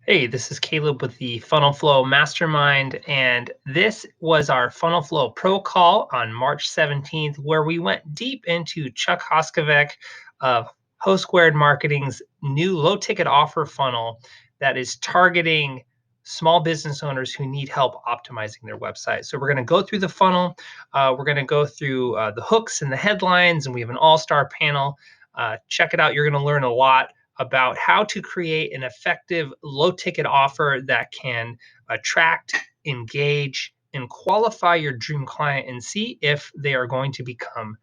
Hey, this is Caleb with the Funnel Flow Mastermind, and this was our Funnel Flow Pro call on March 17th, where we went deep into Chuck Hoskovec of HostSquared Marketing's new low-ticket offer funnel that is targeting small business owners who need help optimizing their website. So we're going to go through the funnel. We're going to go through the hooks and the headlines, and we have an all-star panel. Check it out. You're going to learn a lot about how to create an effective low ticket offer that can attract, engage, and qualify your dream client and see if they are going to become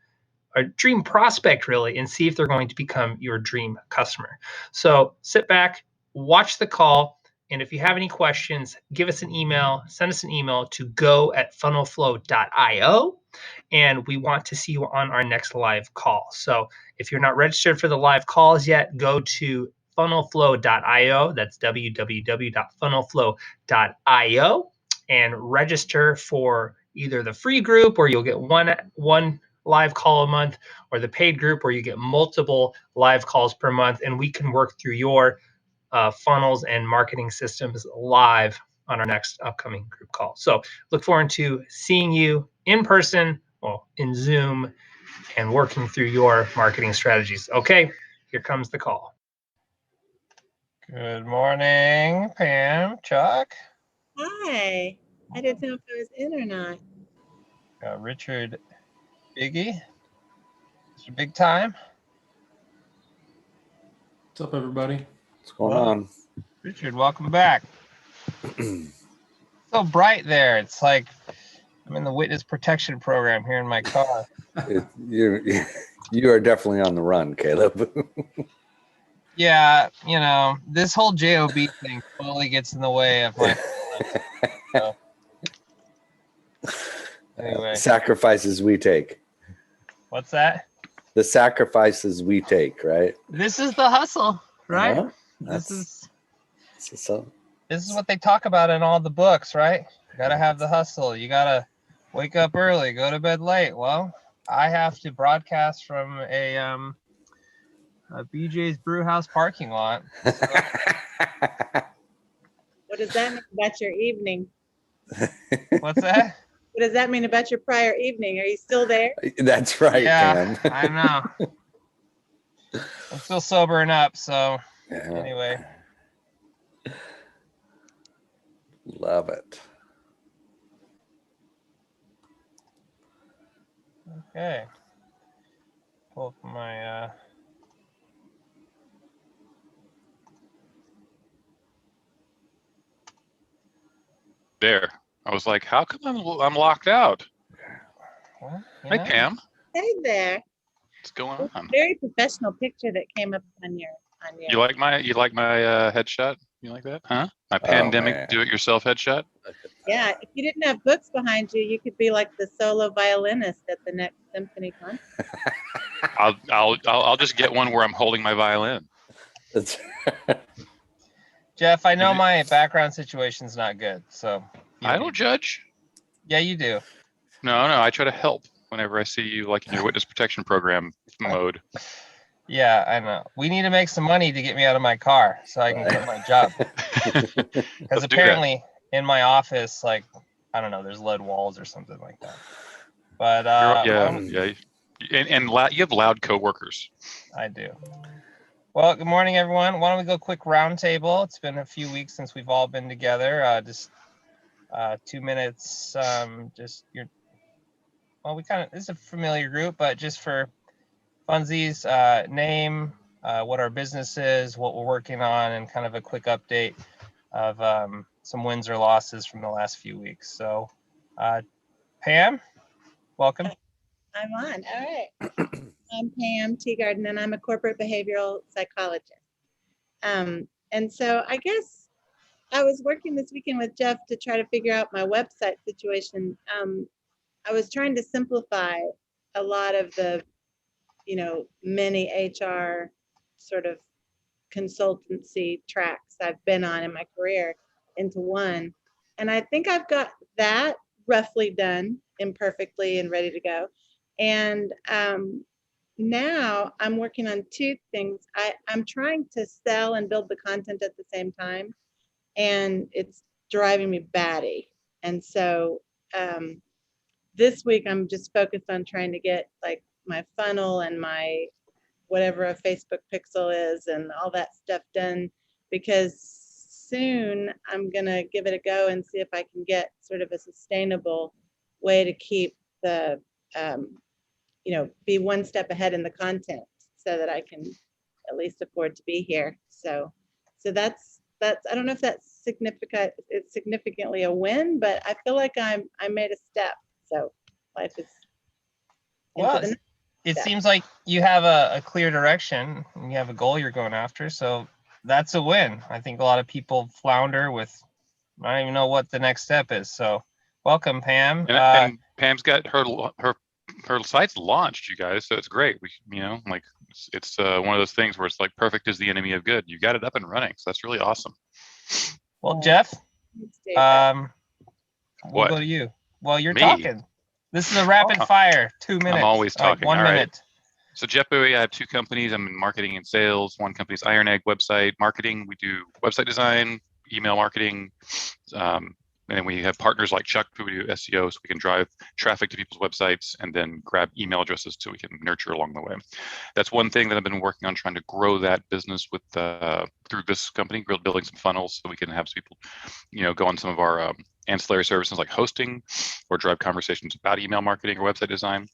a dream prospect, really, and see if they're going to become your dream customer. So sit back, watch the call. And if you have any questions, give us an email, send us an email to go@funnelflow.io. And we want to see you on our next live call. So if you're not registered for the live calls yet, go to funnelflow.io. That's www.funnelflow.io and register for either the free group where you'll get one live call a month, or the paid group where you get multiple live calls per month, and we can work through your funnels and marketing systems live on our next upcoming group call. So look forward to seeing you in person, well, in Zoom, and working through your marketing strategies. Okay, here comes the call. Good morning, Pam, Chuck. Hi. I didn't know if I was in or not. Richard Biggie. Mr. Big Time. What's up, everybody? What's going on? Richard, welcome back. So bright there. It's like I'm in the witness protection program here in my car. You are definitely on the run, Caleb. Yeah, you know, this whole JOB thing totally gets in the way of my so. Anyway. Sacrifices we take. What's that? The sacrifices we take, right? This is the hustle, right? Uh-huh. This is what they talk about in all the books, right? You gotta have the hustle. You gotta wake up early, go to bed late. Well, I have to broadcast from a BJ's Brewhouse parking lot. So. What does that mean about your evening? What's that? What does that mean about your prior evening? Are you still there? That's right, yeah, Pam. I know. I'm still sobering up, so anyway. Love it. Okay. Pull up my There. I was like, how come I'm locked out? well, Hi, Pam. Hey there. What's going on? Very professional picture that came up on your. You like my headshot? You like that? Huh? My pandemic do-it-yourself headshot? Yeah, if you didn't have books behind you, you could be like the solo violinist at the next symphony concert. I'll just get one where I'm holding my violin. Jeff, I know my background situation's not good, so I don't judge. Yeah, you do. No, I try to help whenever I see you like in your witness protection program mode. Yeah, I know. We need to make some money to get me out of my car so I can quit my job. Because apparently in my office, like, I don't know, there's lead walls or something like that. But and you have loud coworkers. I do. Well, good morning, everyone. Why don't we go quick roundtable? It's been a few weeks since we've all been together. Just 2 minutes. It's a familiar group, but just for funsies, name, what our business is, what we're working on, and kind of a quick update of some wins or losses from the last few weeks. So, Pam, welcome. I'm on. All right. I'm Pam Teagarden, and I'm a corporate behavioral psychologist. And so I guess I was working this weekend with Jeff to try to figure out my website situation. I was trying to simplify a lot of the, many HR sort of consultancy tracks I've been on in my career into one. And I think I've got that roughly done imperfectly and ready to go. And now I'm working on two things. I'm trying to sell and build the content at the same time. and it's driving me batty. And so this week I'm just focused on trying to get like my funnel and my whatever a Facebook pixel is and all that stuff done, because soon I'm gonna give it a go and see if I can get sort of a sustainable way to keep the be one step ahead in the content so that I can at least afford to be here. So that's I don't know if that's significant. It's significantly a win, but I feel like I made a step. So life is Well, it seems like you have a clear direction and you have a goal you're going after. So that's a win. I think a lot of people flounder with, I don't even know what the next step is. So welcome, Pam. And Pam's got her site's launched, you guys. So it's great. We, like it's one of those things where it's like perfect is the enemy of good. You got it up and running. So that's really awesome. Well, Jeff, we'll What? go to you. Well, you're Me? talking. This is a rapid fire, 2 minutes. I'm always talking. 1 All right. minute. So Jeff Bowie, I have two companies. I'm in marketing and sales. One company's Iron Egg website marketing. We do website design, email marketing, and then we have partners like Chuck who do SEO, so we can drive traffic to people's websites and then grab email addresses so we can nurture along the way. That's one thing that I've been working on, trying to grow that business with through this company, building some funnels so we can have people, go on some of our ancillary services like hosting or drive conversations about email marketing or website design.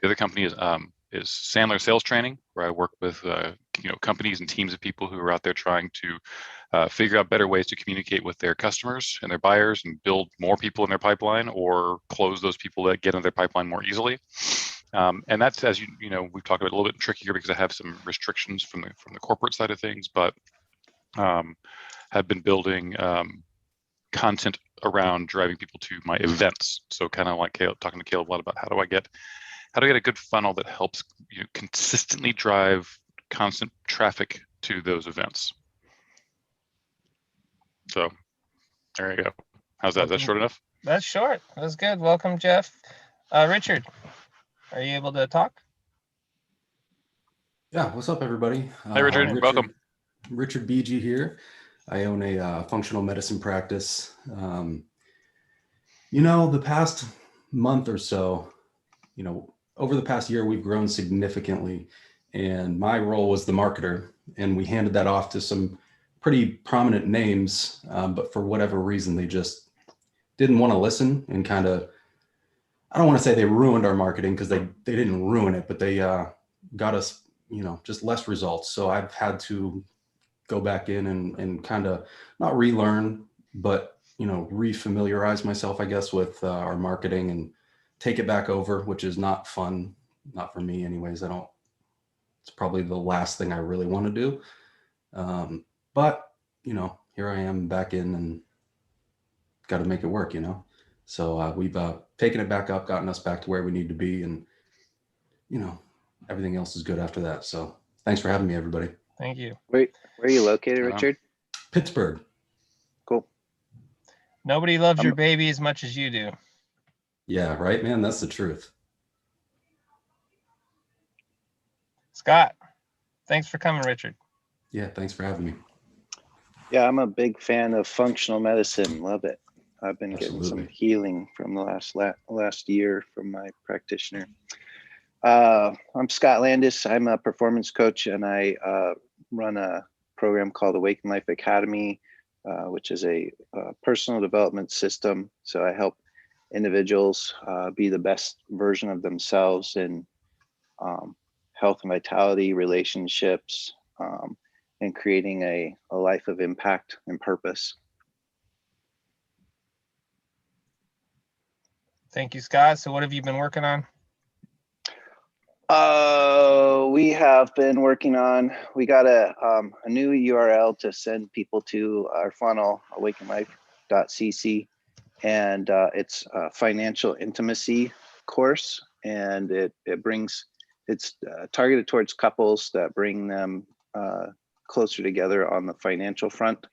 The other company is Sandler Sales Training, where I work with companies and teams of people who are out there trying to figure out better ways to communicate with their customers and their buyers and build more people in their pipeline or close those people that get into their pipeline more easily. And that's, as we've talked about, a little bit trickier because I have some restrictions from the corporate side of things, but have been building content around driving people to my events. So kind of like talking to Caleb a lot about how do I get a good funnel that helps consistently drive constant traffic to those events. So there you go. How's that? Is that short enough? That's short. That's good. Welcome, Jeff. Richard, are you able to talk? Yeah, what's up, everybody? Hey, Richard. Welcome. Richard BG here. I own a functional medicine practice. The past month or so, over the past year, we've grown significantly, and my role was the marketer, and we handed that off to some pretty prominent names, but for whatever reason, they just didn't want to listen and kind of, I don't want to say they ruined our marketing because they didn't ruin it, but they got us, just less results. So I've had to go back in and kind of not relearn, but, refamiliarize myself, I guess, with our marketing and take it back over, which is not fun, not for me anyways. It's probably the last thing I really want to do. But, here I am back in and got to make it work, So we've taken it back up, gotten us back to where we need to be. And, everything else is good after that. So thanks for having me, everybody. Thank you. Where are you located, Richard? Pittsburgh. Cool. Nobody loves your baby as much as you do. Yeah, right, man. That's the truth. Scott, thanks for coming, Richard. Yeah, thanks for having me. Yeah, I'm a big fan of functional medicine. Love it. I've been getting some healing from the last year from my practitioner. I'm Scott Landis. I'm a performance coach, and I run a program called Awaken Life Academy, which is a personal development system. So I help individuals be the best version of themselves in health and vitality, relationships, and creating a life of impact and purpose. Thank you, Scott. So what have you been working on? We have been working on, we got a new URL to send people to our funnel, awakenlife.cc, and it's a financial intimacy course, and it's targeted towards couples that bring them closer together on the financial front.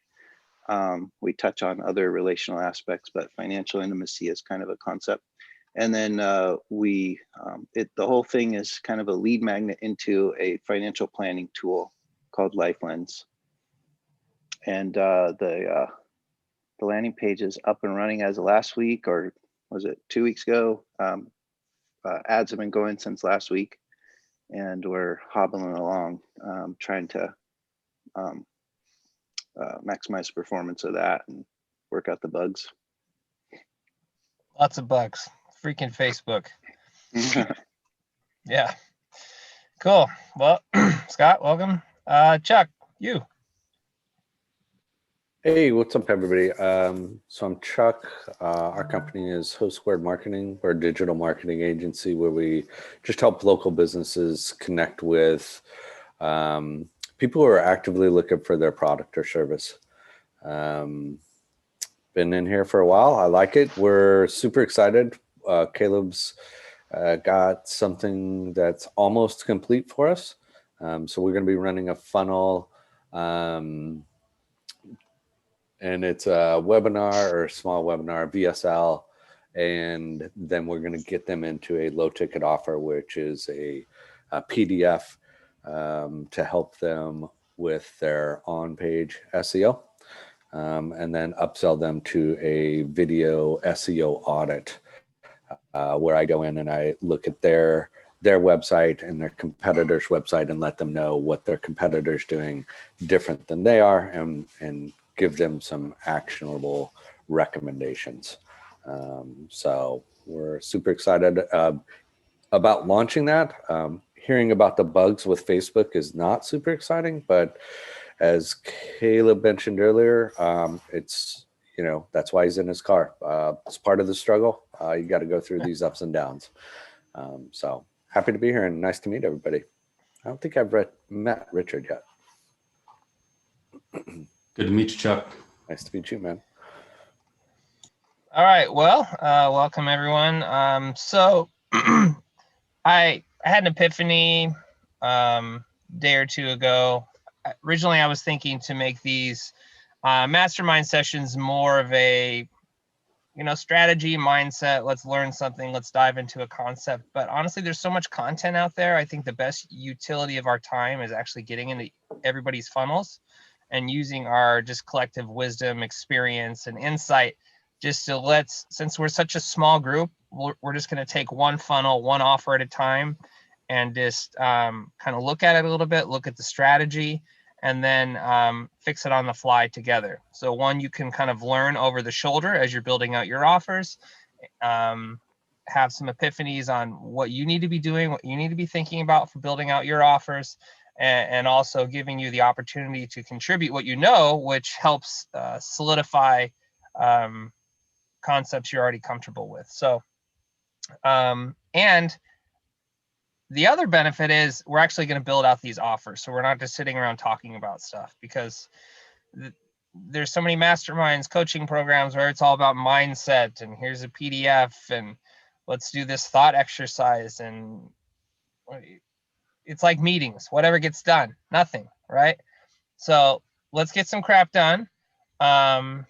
We touch on other relational aspects, but financial intimacy is kind of a concept. And then the whole thing is kind of a lead magnet into a financial planning tool called LifeLens. And the the landing page is up and running as of last week, or was it 2 weeks ago? Ads have been going since last week, and we're hobbling along, trying to maximize the performance of that and work out the bugs. Lots of bugs. Freaking Facebook. Yeah. Cool. Well, Scott, welcome. Chuck, you. Hey, what's up, everybody? So I'm Chuck. Our company is Host Squared Marketing. We're a digital marketing agency where we just help local businesses connect with people who are actively looking for their product or service. Been in here for a while. I like it. We're super excited. Caleb's got something that's almost complete for us. So we're going to be running a funnel. And it's a webinar or a small webinar, VSL, and then we're going to get them into a low ticket offer, which is a PDF to help them with their on-page SEO, and then upsell them to a video SEO audit, where I go in and I look at their website and their competitor's website and let them know what their competitor's doing different than they are, and give them some actionable recommendations. So we're super excited about launching that. Hearing about the bugs with Facebook is not super exciting, but as Caleb mentioned earlier, it's, you know, that's why he's in his car. It's part of the struggle. You got to go through these ups and downs. So happy to be here and nice to meet everybody. I don't think I've met Richard yet. Good to meet you, Chuck. Nice to meet you, man. All right. Well, welcome everyone. So I had an epiphany day or two ago. Originally, I was thinking to make these mastermind sessions more of a, you know, strategy mindset. Let's learn something. Let's dive into a concept. But honestly, there's so much content out there. I think the best utility of our time is actually getting into everybody's funnels and using our just collective wisdom, experience, and insight just to since we're such a small group, we're just going to take one funnel, one offer at a time, and just kind of look at it a little bit, look at the strategy, and then fix it on the fly together. So one, you can kind of learn over the shoulder as you're building out your offers, have some epiphanies on what you need to be doing, what you need to be thinking about for building out your offers, and also giving you the opportunity to contribute what you know, which helps solidify concepts you're already comfortable with. So, and the other benefit is we're actually going to build out these offers. So we're not just sitting around talking about stuff, because there's so many masterminds, coaching programs where it's all about mindset and here's a PDF and let's do this thought exercise, and it's like meetings, whatever gets done, nothing, right? So let's get some crap done. And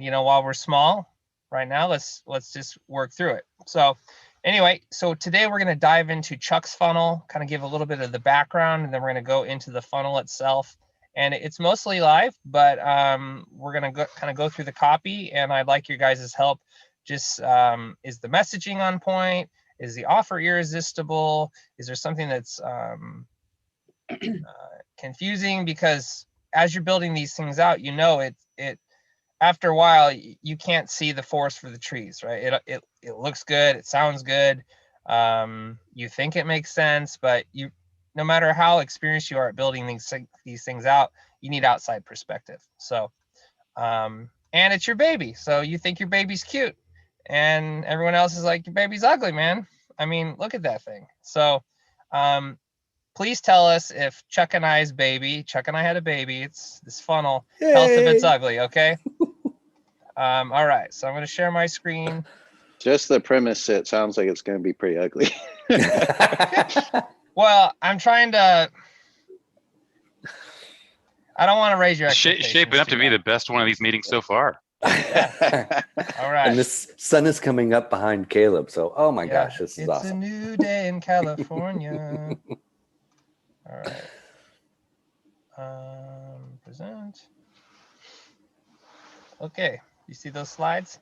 you know, while we're small right now, let's just work through it. So anyway, so today we're going to dive into Chuck's funnel, kind of give a little bit of the background, and then we're going to go into the funnel itself. And it's mostly live, but we're going to kind of go through the copy, and I'd like your guys' help. Just is the messaging on point? Is the offer irresistible? Is there something that's confusing? Because as you're building these things out, you know, it after a while you can't see the forest for the trees, right? It looks good, it sounds good, you think it makes sense, but no matter how experienced you are at building these things out, you need outside perspective. So and it's your baby, so you think your baby's cute, and everyone else is like, your baby's ugly, man. I mean, look at that thing. So please tell us if Chuck and I had a baby, it's this funnel. Yay. Tell us if it's ugly, okay? All right, so I'm going to share my screen. Just the premise, it sounds like it's going to be pretty ugly. Well, I'm trying to. I don't want to raise your expectations. Shaping up to be the best one of these meetings so far. Yeah. All right. And the sun is coming up behind Caleb, so oh my gosh, this is awesome. It's a new day in California. All right. Present. Okay, you see those slides?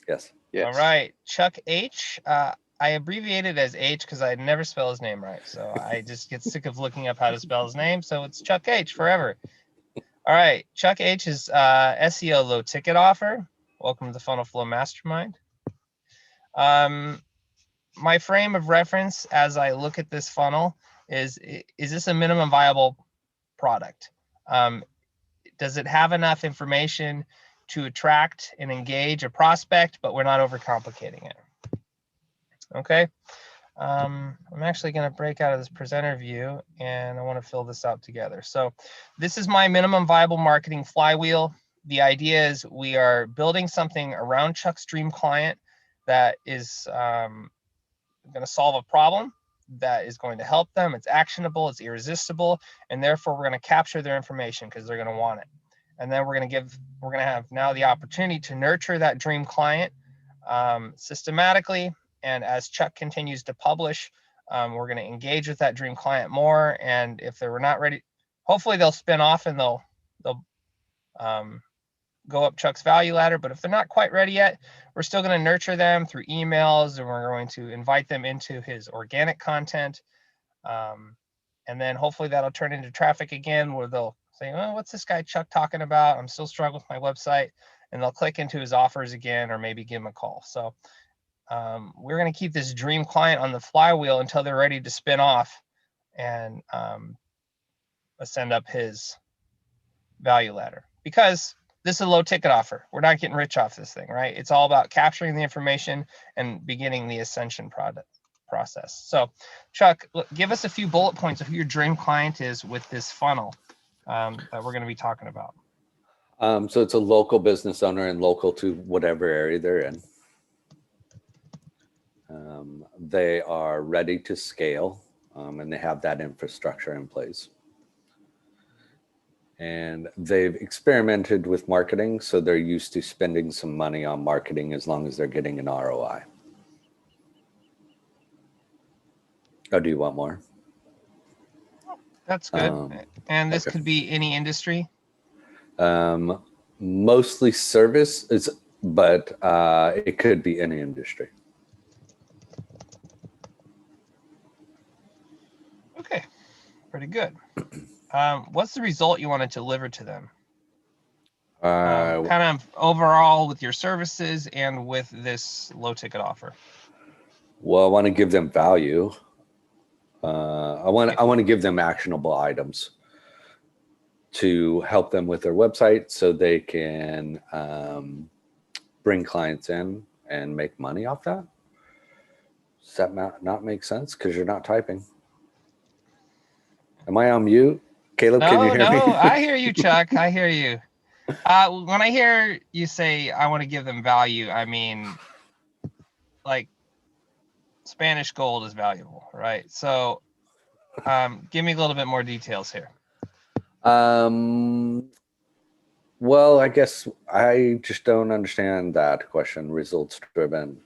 Yes. Yes. All right, Chuck H. I abbreviated as H because I never spell his name right. So I just get sick of looking up how to spell his name. So it's Chuck H forever. All right, Chuck H is SEO low ticket offer. Welcome to the Funnel Flow Mastermind. My frame of reference as I look at this funnel is this a minimum viable product? Does it have enough information to attract and engage a prospect, but we're not overcomplicating it? Okay. I'm actually going to break out of this presenter view and I want to fill this out together. So this is my minimum viable marketing flywheel. The idea is we are building something around Chuck's dream client that is going to solve a problem that is going to help them. It's actionable, it's irresistible, and therefore we're going to capture their information because they're going to want it. And then we're going to have now the opportunity to nurture that dream client systematically. And as Chuck continues to publish, we're going to engage with that dream client more. And if they were not ready, hopefully they'll spin off and they'll go up Chuck's value ladder. But if they're not quite ready yet, we're still going to nurture them through emails, and we're going to invite them into his organic content. And then hopefully that'll turn into traffic again, where they'll say, oh, what's this guy Chuck talking about? I'm still struggling with my website. And they'll click into his offers again, or maybe give him a call. So we're going to keep this dream client on the flywheel until they're ready to spin off and ascend up his value ladder. Because this is a low ticket offer. We're not getting rich off this thing, right? It's all about capturing the information and beginning the ascension process. So Chuck, give us a few bullet points of who your dream client is with this funnel that we're going to be talking about. So it's a local business owner and local to whatever area they're in. They are ready to scale, and they have that infrastructure in place. And they've experimented with marketing, so they're used to spending some money on marketing as long as they're getting an ROI. Oh, do you want more? That's good. And this could be any industry? Mostly service, but it could be any industry. Okay, pretty good. What's the result you want to deliver to them? Kind of overall with your services and with this low ticket offer. Well, I want to give them value. I want to give them actionable items to help them with their website so they can bring clients in and make money off that. Does that not make sense? Because you're not typing. Am I on mute? Caleb, can you hear me? No, I hear you, Chuck. I hear you. When I hear you say, I want to give them value, I mean, like Spanish gold is valuable, right? So give me a little bit more details here. Well, I guess I just don't understand that question, results driven.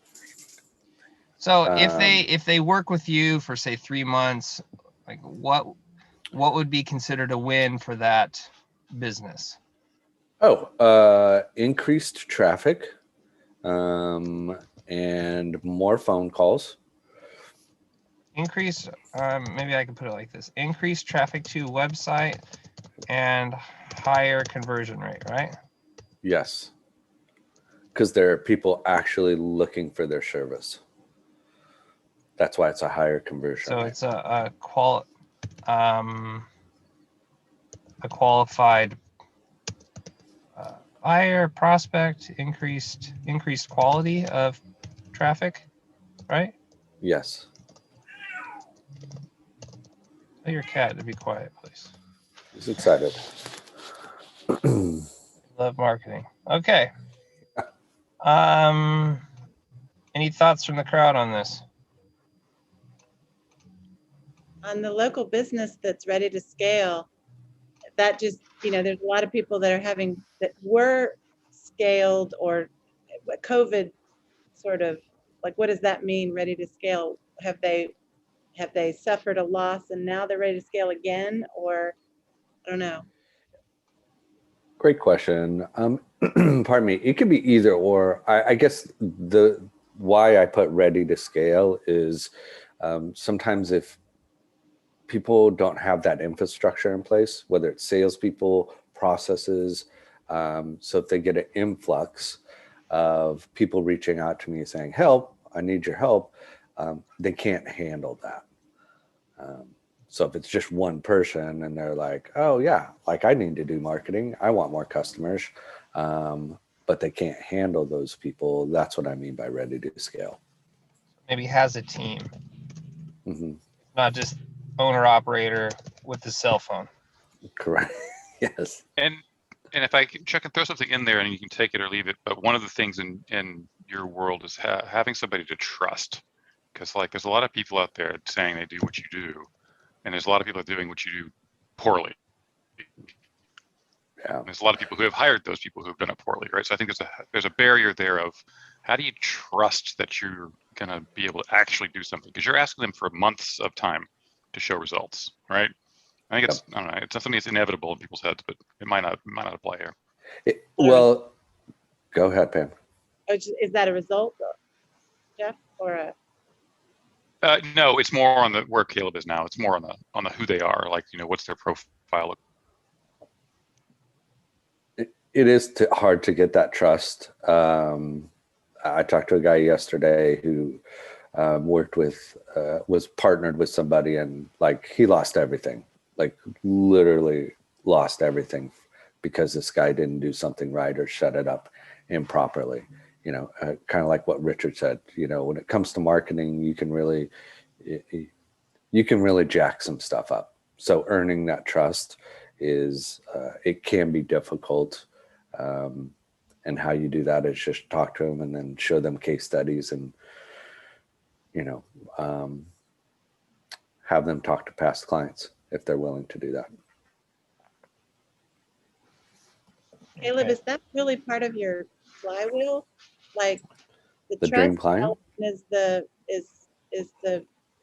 So if they work with you for say 3 months, like what would be considered a win for that business? Increased traffic, and more phone calls. Maybe I can put it like this: increased traffic to website and higher conversion rate, right? Yes, because there are people actually looking for their service. That's why it's a higher conversion So rate. it's a qualified buyer, prospect, increased quality of traffic, right? Yes. Tell your cat to be quiet, please. He's excited. Love marketing. Okay. Any thoughts from the crowd on this? On the local business that's ready to scale, that just, there's a lot of people that were scaled, or COVID sort of, like, what does that mean, ready to scale? Have they suffered a loss and now they're ready to scale again? Or I don't know. Great question. Pardon me. It could be either or. I guess the why I put ready to scale is sometimes if people don't have that infrastructure in place, whether it's salespeople, processes, so if they get an influx of people reaching out to me saying, "Help! I need your help," they can't handle that. So if it's just one person and they're like, "Oh yeah, like I need to do marketing, I want more customers," but they can't handle those people. That's what I mean by ready to scale. Maybe has a team, Hmm. not just owner operator with the cell phone. Correct. Yes. And if I can check and throw something in there, and you can take it or leave it, but one of the things in your world is having somebody to trust, because like there's a lot of people out there saying they do what you do, and there's a lot of people doing what you do poorly. Yeah. There's a lot of people who have hired those people who have done it poorly, right? So I think there's a barrier there of how do you trust that you're gonna be able to actually do something, because you're asking them for months of time to show results, right? I think it's I don't know, it's something that's inevitable in people's heads, but it might not apply here. Well, go ahead, Pam. Is that a result, Jeff, or a? No, it's more on the where Caleb is now. It's more on the who they are, like, you know, what's their profile. It is hard to get that trust. I talked to a guy yesterday who was partnered with somebody, and like he lost everything, like literally lost everything because this guy didn't do something right or shut it up improperly. You know, kind of like what Richard said, you know, when it comes to marketing, you can really jack some stuff up. So earning that trust is, it can be difficult. And how you do that is just talk to them and then show them case studies and, you know, have them talk to past clients if they're willing to do that. Caleb, Okay. is that really part of your flywheel? Like the The dream client? is the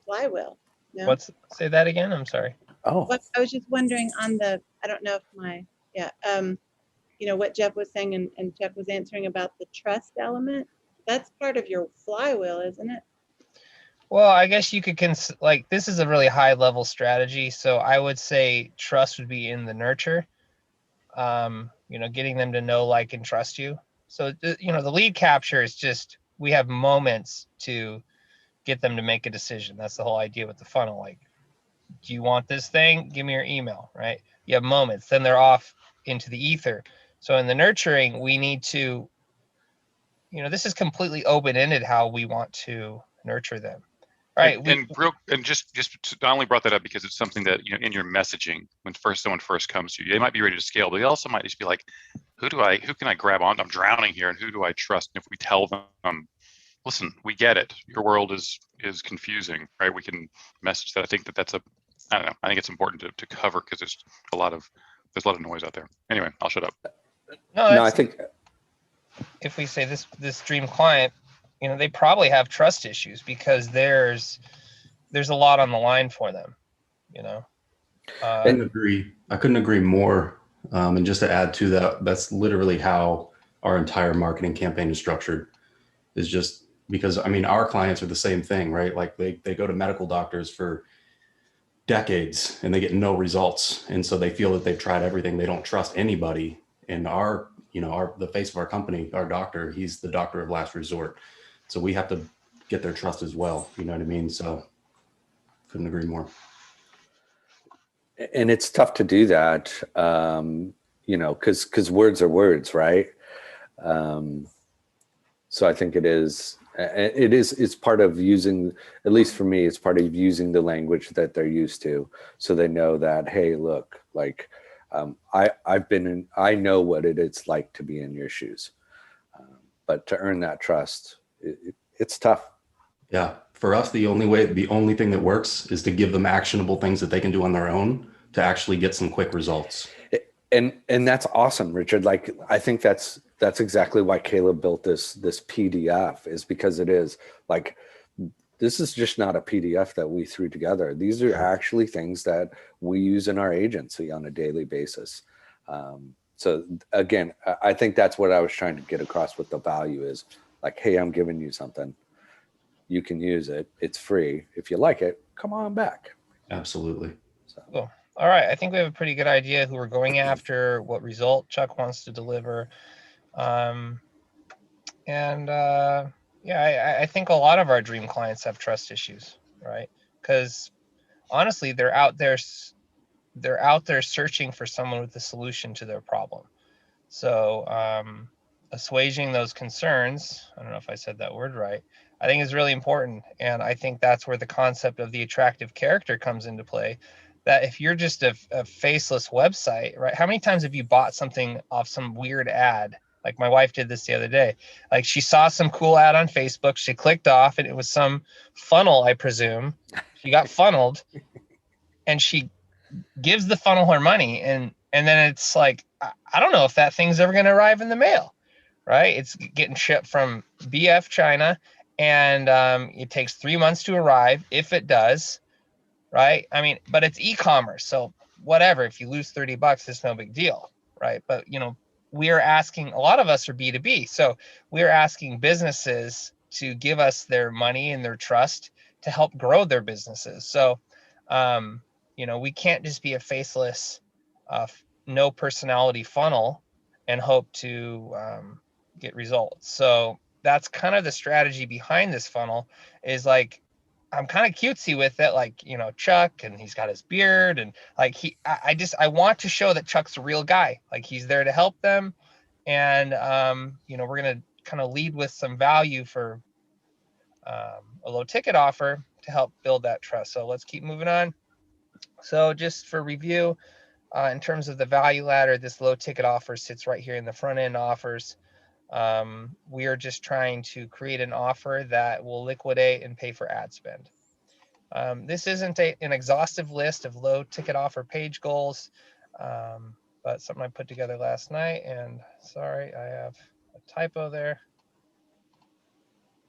flywheel. No? Say that again? I'm sorry. Oh, What I was just wondering on the, I don't know if you know, what Jeff was saying and Jeff was answering about the trust element. That's part of your flywheel, isn't it? Well, I guess you could like this is a really high level strategy. So I would say trust would be in the nurture. You know, getting them to know, like, and trust you. So, you know, the lead capture is just, we have moments to get them to make a decision. That's the whole idea with the funnel. Like, do you want this thing? Give me your email, right? You have moments, then they're off into the ether. So in the nurturing, we need to, you know, this is completely open-ended how we want to nurture them. Right. And just I only brought that up because it's something that, you know, in your messaging, when someone first comes to you, they might be ready to scale, but they also might just be like, who can I grab on? I'm drowning here, and who do I trust? And if we tell them, listen, we get it, your world is confusing, right? We can message that. I think that's I don't know. I think it's important to cover, because there's a lot of noise out there. Anyway, I'll shut up. No, I think if we say this dream client, you know, they probably have trust issues because there's a lot on the line for them, you know. I couldn't agree more. And just to add to that, that's literally how our entire marketing campaign is structured. Is just because, I mean, our clients are the same thing, right? Like they go to medical doctors for decades and they get no results, and so they feel that they've tried everything. They don't trust anybody. And the face of our company, our doctor, he's the doctor of last resort. So we have to get their trust as well. You know what I mean? So couldn't agree more. and it's tough to do that, you know, because words are words, right? So I think it's part of using, at least for me, it's part of using the language that they're used to, so they know that, hey, look, like, I know what it's like to be in your shoes, but to earn that trust, it's tough. Yeah. For us, the only thing that works is to give them actionable things that they can do on their own to actually get some quick results. And that's awesome, Richard. Like, I think that's exactly why Caleb built this PDF, is because it is like, this is just not a PDF that we threw together. These are actually things that we use in our agency on a daily basis. So again, I think that's what I was trying to get across with the value is like, hey, I'm giving you something. You can use it. It's free. If you like it, come on back. Absolutely. So, Cool. All right. I think we have a pretty good idea who we're going after, what result Chuck wants to deliver. Yeah, I think a lot of our dream clients have trust issues, right? Because honestly, they're out there searching for someone with a solution to their problem. So assuaging those concerns, I don't know if I said that word right, I think is really important. And I think that's where the concept of the attractive character comes into play. That if you're just a faceless website, right? How many times have you bought something off some weird ad? Like my wife did this the other day. Like she saw some cool ad on Facebook, she clicked off, and it was some funnel, I presume. She got funneled, and she gives the funnel her money, and then it's like, I don't know if that thing's ever going to arrive in the mail, right? It's getting shipped from BF China, and it takes 3 months to arrive if it does, right? I mean, but it's e-commerce, so whatever, if you lose $30, it's no big deal, right? But we're asking, a lot of us are B2B, so we're asking businesses to give us their money and their trust to help grow their businesses. So we can't just be a faceless no personality funnel and hope to get results. So that's kind of the strategy behind this funnel, is like, I'm kind of cutesy with it, like, Chuck, and he's got his beard, and like I want to show that Chuck's a real guy. Like, he's there to help them. And we're going to kind of lead with some value for a low ticket offer to help build that trust. So let's keep moving on. So just for review, in terms of the value ladder, this low ticket offer sits right here in the front end offers. We are just trying to create an offer that will liquidate and pay for ad spend. This isn't an exhaustive list of low ticket offer page goals, but something I put together last night, and sorry, I have a typo there.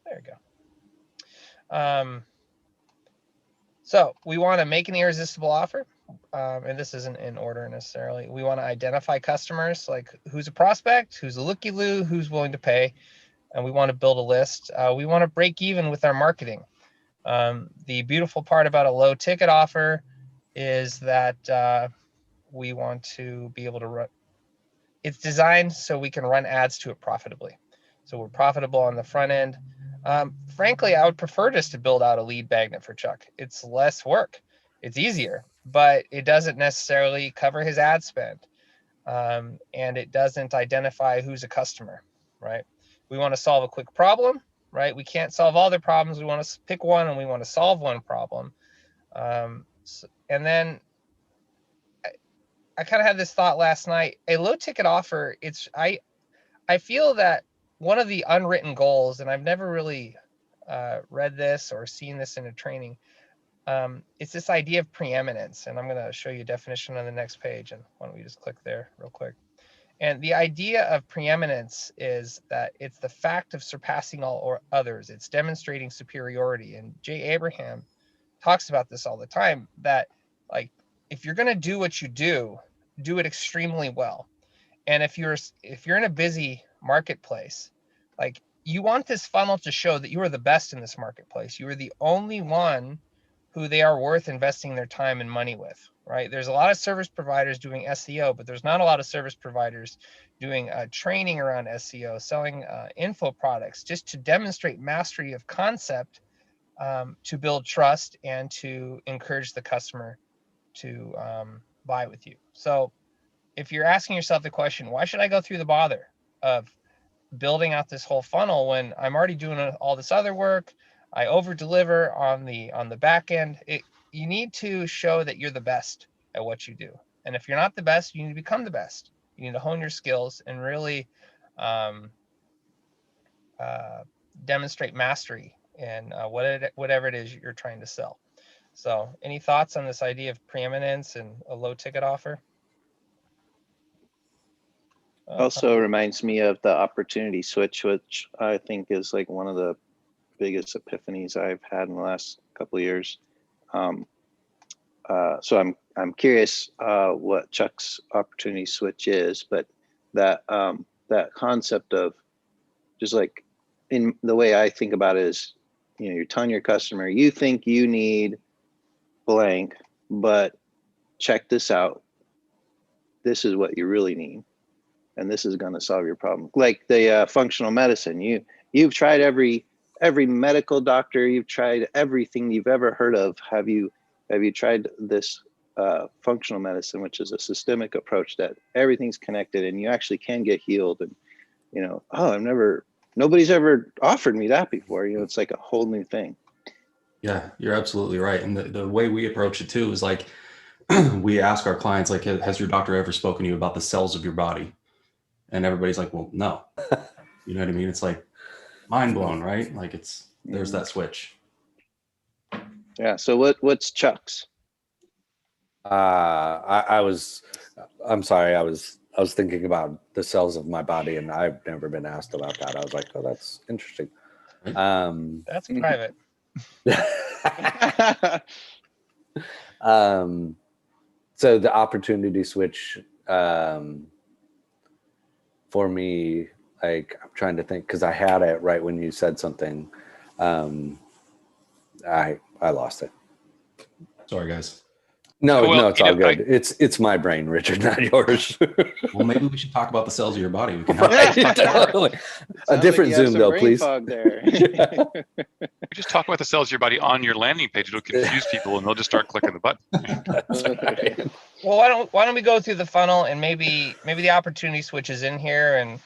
There we go. So we want to make an irresistible offer, and this isn't in order necessarily. We want to identify customers, like who's a prospect, who's a looky-loo, who's willing to pay, and we want to build a list. We want to break even with our marketing. The beautiful part about a low ticket offer is that we want to be able to run. It's designed so we can run ads to it profitably. So we're profitable on the front end. Frankly, I would prefer just to build out a lead magnet for Chuck. It's less work. It's easier, but it doesn't necessarily cover his ad spend. And it doesn't identify who's a customer, right? We want to solve a quick problem, right? We can't solve all their problems. We want to pick one, and we want to solve one problem. And then I kind of had this thought last night. A low ticket offer, I feel that one of the unwritten goals, and I've never really read this or seen this in a training, it's this idea of preeminence. And I'm going to show you a definition on the next page. And why don't we just click there real quick? And the idea of preeminence is that it's the fact of surpassing all or others. It's demonstrating superiority. And Jay Abraham talks about this all the time, that like, if you're going to do what you do it extremely well. And if you're in a busy marketplace, like, you want this funnel to show that you are the best in this marketplace. You are the only one who they are worth investing their time and money with, right? There's a lot of service providers doing SEO, but there's not a lot of service providers doing training around SEO, selling info products, just to demonstrate mastery of concept, to build trust and to encourage the customer to buy with you. So if you're asking yourself the question, why should I go through the bother of building out this whole funnel when I'm already doing all this other work? I over deliver on the back end. You need to show that you're the best at what you do. And if you're not the best, you need to become the best. You need to hone your skills and really demonstrate mastery in whatever it is you're trying to sell. So any thoughts on this idea of preeminence and a low ticket offer? Also reminds me of the opportunity switch, which I think is like one of the biggest epiphanies I've had in the last couple of years. So I'm curious what Chuck's opportunity switch is, but that that concept of just like, in the way I think about it is, you know, you're telling your customer, you think you need blank, but check this out. This is what you really need, and this is going to solve your problem. Like the functional medicine, you've tried every medical doctor, you've tried everything you've ever heard of. Have you tried this functional medicine, which is a systemic approach that everything's connected and you actually can get healed? And you know, oh, nobody's ever offered me that before. You know, it's like a whole new thing. Yeah, you're absolutely right. And the way we approach it too is like, we ask our clients, like, has your doctor ever spoken to you about the cells of your body? And everybody's like, well, no. You know what I mean? It's like mind blown, right? Like there's that switch. Yeah. So what's Chuck's? I'm sorry. I was thinking about the cells of my body, and I've never been asked about that. I was like, oh, that's interesting. That's private. So the opportunity switch, for me, like, I'm trying to think, because I had it right when you said something. I lost it. Sorry, guys. No, Well, no, it's all good. It's my brain, Richard, not yours. Well, maybe we should talk about the cells of your body. We can help. Totally. A different Zoom, though, please. There. We just talk about the cells of your body on your landing page. It'll confuse people, and they'll just start clicking the button. That's right. Well, why don't we go through the funnel, and maybe the opportunity switch is in here, and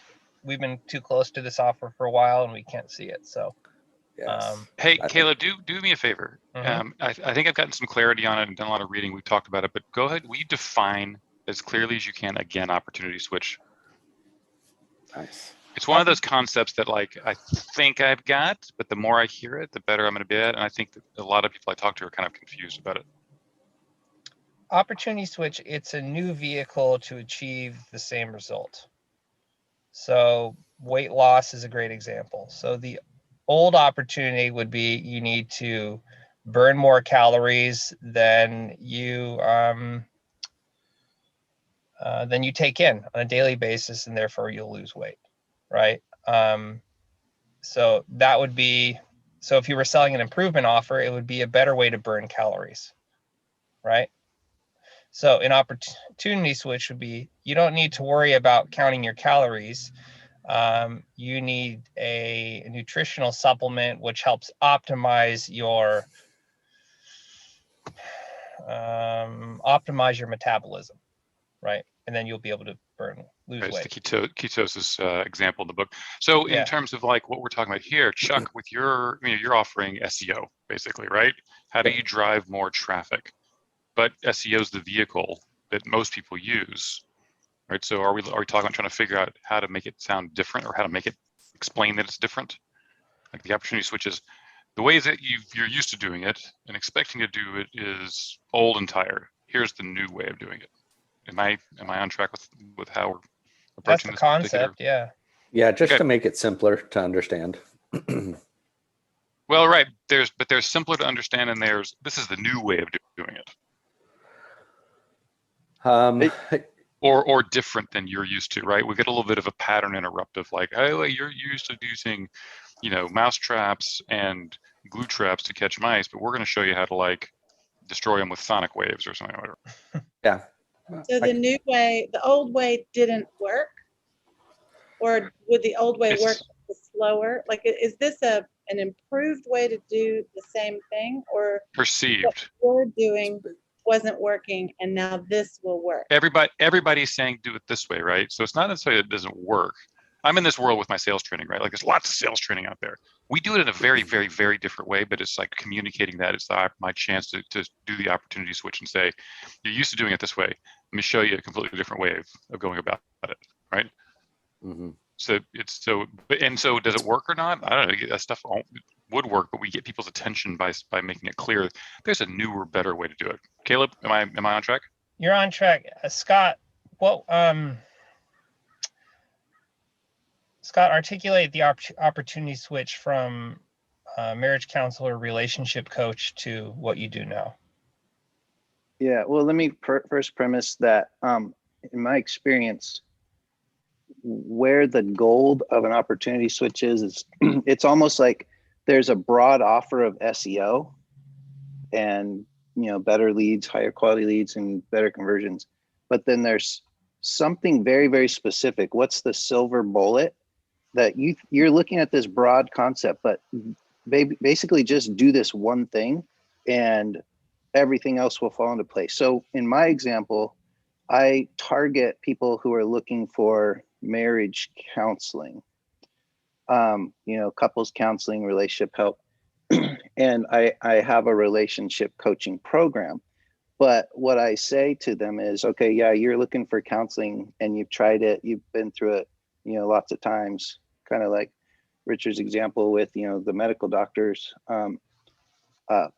we've been too close to this offer for a while and we can't see it. So Yes. Hey, Caleb, do me a favor. Mhm. I think I've gotten some clarity on it and done a lot of reading. We've talked about it, but go ahead. Will you define as clearly as you can, again, opportunity switch? Nice. It's one of those concepts that, like, I think I've got, but the more I hear it, the better I'm going to be at. And I think that a lot of people I talk to are kind of confused about it. Opportunity switch, it's a new vehicle to achieve the same result. So weight loss is a great example. So the old opportunity would be you need to burn more calories than you take in on a daily basis, and therefore you'll lose weight, right? So that would be, so if you were selling an improvement offer, it would be a better way to burn calories, right? So an opportunity switch would be, you don't need to worry about counting your calories. You need a nutritional supplement which helps optimize your metabolism, right? And then you'll be able to lose It's weight. the ketosis example in the book. So in terms of like what we're talking about here, Chuck, with you're offering SEO basically, right? How do you drive more traffic? But SEO is the vehicle that most people use, right? So are we talking about trying to figure out how to make it sound different, or how to make it explain that it's different? Like the opportunity switches, the ways that you're used to doing it and expecting to do it is old and tired. Here's the new way of doing it. Am I on track with how we're approaching That's the this concept, yeah. Yeah, just to make it simpler to understand. Well, right. There's simpler to understand, and this is the new way of doing it. Or different than you're used to, right? We get a little bit of a pattern interruptive, like, oh, you're used to using, mouse traps and glue traps to catch mice, but we're going to show you how to like destroy them with sonic waves or something, whatever. Yeah. So the old way didn't work, or would the old way work slower? Like, is this an improved way to do the same thing, or perceived? What we're doing wasn't working, and now this will work. Everybody's saying do it this way, right? So it's not necessarily that it doesn't work. I'm in this world with my sales training, right? Like there's lots of sales training out there. We do it in a very, very, very different way, but it's like communicating that it's my chance to do the opportunity switch and say, you're used to doing it this way. Let me show you a completely different way of going about it, right? Mm-hmm. So so does it work or not? I don't know. That stuff would work, but we get people's attention by making it clear there's a newer, better way to do it. Caleb, am I on track? You're on track, Scott. Well, Scott, articulate the opportunity switch from marriage counselor, relationship coach to what you do now. Yeah, well, let me first premise that in my experience, where the gold of an opportunity switch is it's almost like there's a broad offer of SEO and, better leads, higher quality leads, and better conversions. But then there's something very, very specific. What's the silver bullet that you're looking at this broad concept, but basically just do this one thing and everything else will fall into place. So in my example, I target people who are looking for marriage counseling, couples counseling, relationship help. And I have a relationship coaching program. But what I say to them is, okay, yeah, you're looking for counseling and you've tried it, you've been through it, lots of times, kind of like Richard's example with, the medical doctors.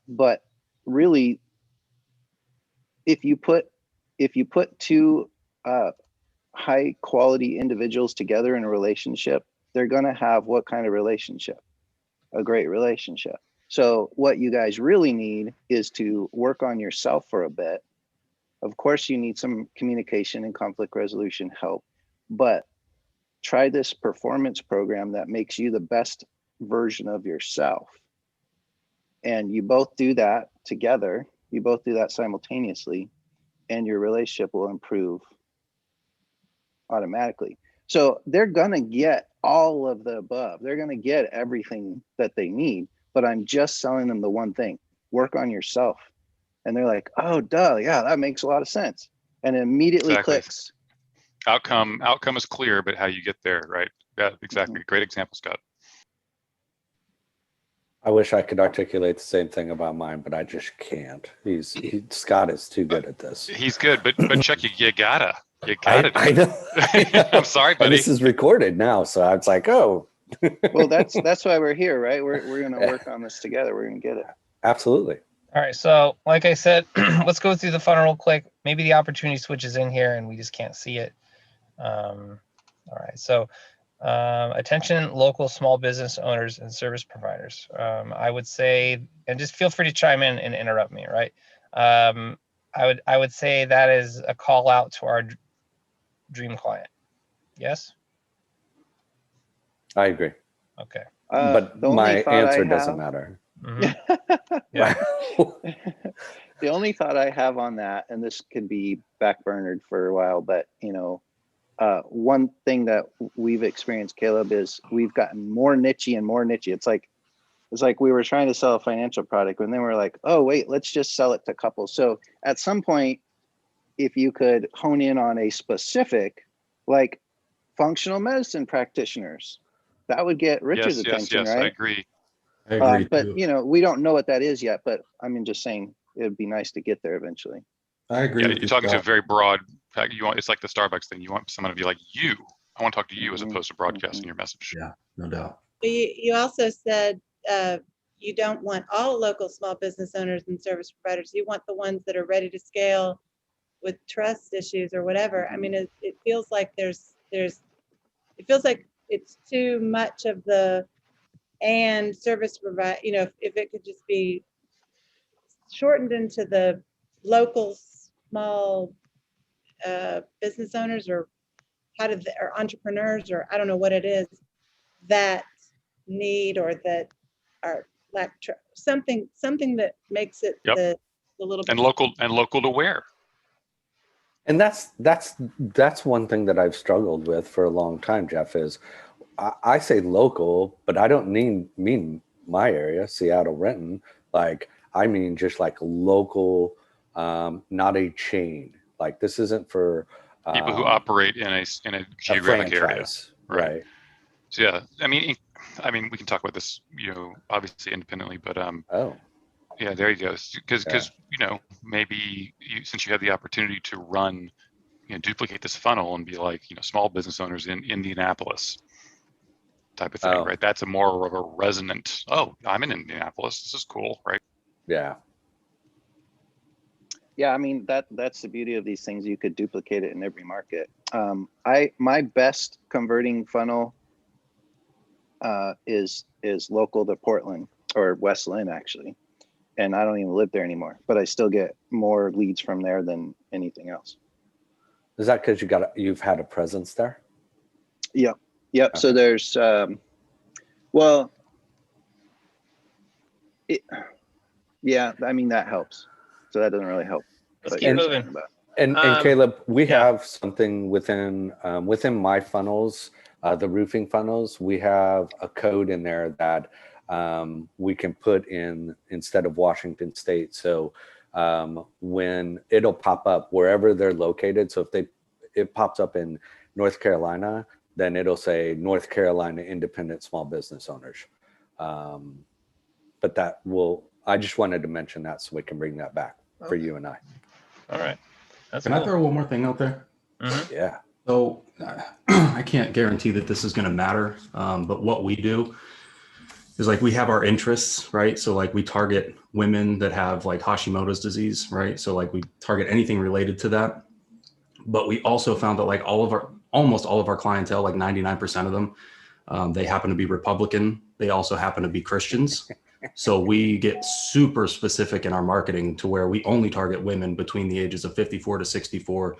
But really, if you put two high quality individuals together in a relationship, they're going to have what kind of relationship? A great relationship. So what you guys really need is to work on yourself for a bit. Of course, you need some communication and conflict resolution help, but try this performance program that makes you the best version of yourself. And you both do that together. You both do that simultaneously, and your relationship will improve automatically. So they're going to get all of the above. They're going to get everything that they need, but I'm just selling them the one thing: work on yourself. And they're like, oh, duh, yeah, that makes a lot of sense. And it immediately clicks. Outcome is clear, but how you get there, right? Yeah, exactly. Mm-hmm. Great example, Scott. I wish I could articulate the same thing about mine, but I just can't. Scott is too good at this. He's good, but Chuck, you gotta. I know. I'm sorry, buddy. And this is recorded now, so I was like, oh. Well, that's why we're here, right? We're going to work on this together. We're going to get it. Absolutely. All right, so like I said, let's go through the funnel real quick. Maybe the opportunity switch is in here and we just can't see it. All right, so attention local small business owners and service providers. I would say, and just feel free to chime in and interrupt me, right? I would say that is a call out to our dream client. Yes? I agree. Okay. But my answer doesn't matter. Mm-hmm. Yeah. The only thought I have on that, and this could be backburnered for a while, but one thing that we've experienced, Caleb, is we've gotten more nichey and more nichey. It's like we were trying to sell a financial product and then we're like, oh wait, let's just sell it to couples. So at some point, if you could hone in on a specific, like functional medicine practitioners, that would get Richard's attention, yes, right? I agree. But too. We don't know what that is yet, but I'm just saying it'd be nice to get there eventually. I agree. Yeah, with you're talking Scott. to a very broad. It's like the Starbucks thing. You want someone to be like you. I want to talk to you as opposed to broadcasting your message. Yeah, no doubt. But you also said you don't want all local small business owners and service providers. You want the ones that are ready to scale with trust issues or whatever. I mean, it feels like it feels like it's too much of the and service provide. If it could just be shortened into the local small business owners or or entrepreneurs, or I don't know what it is that need or that are lack something that makes it the little bit and local to where. And that's one thing that I've struggled with for a long time, Jeff, is I say local, but I don't mean my area, Seattle, Renton. Like, I mean just like local, not a chain. Like, this isn't for people who operate in a geographic area, right? So yeah, I mean, we can talk about this, obviously independently, but yeah, there you go. Because maybe since you have the opportunity to run, duplicate this funnel and be like, small business owners in Indianapolis type of thing, right? That's a more of a resonant. Oh, I'm in Indianapolis. This is cool, right? Yeah. Yeah, I mean that's the beauty of these things. You could duplicate it in every market. My best converting funnel is local to Portland or West Lynn actually, and I don't even live there anymore. But I still get more leads from there than anything else. Is that because you've had a presence there? Yep. Yep. Okay. So there's, well, yeah, I mean, that helps. So that doesn't really help. Let's what keep you're moving. saying about- And Um, Caleb, we yeah. have something within within my funnels, the roofing funnels. We have a code in there that we can put in instead of Washington State. So when it'll pop up wherever they're located. So if it pops up in North Carolina, then it'll say North Carolina Independent Small Business Owners. But that will. I just wanted to mention that so we can bring that back for you and I. All right. That's Can cool. I throw one more thing out there? Mhm. Yeah. So I can't guarantee that this is going to matter, but what we do is like we have our interests, right? So like we target women that have like Hashimoto's disease, right? So like we target anything related to that. But we also found that like almost all of our clientele, like 99% of them, they happen to be Republican. They also happen to be Christians. So we get super specific in our marketing to where we only target women between the ages of 54 to 64.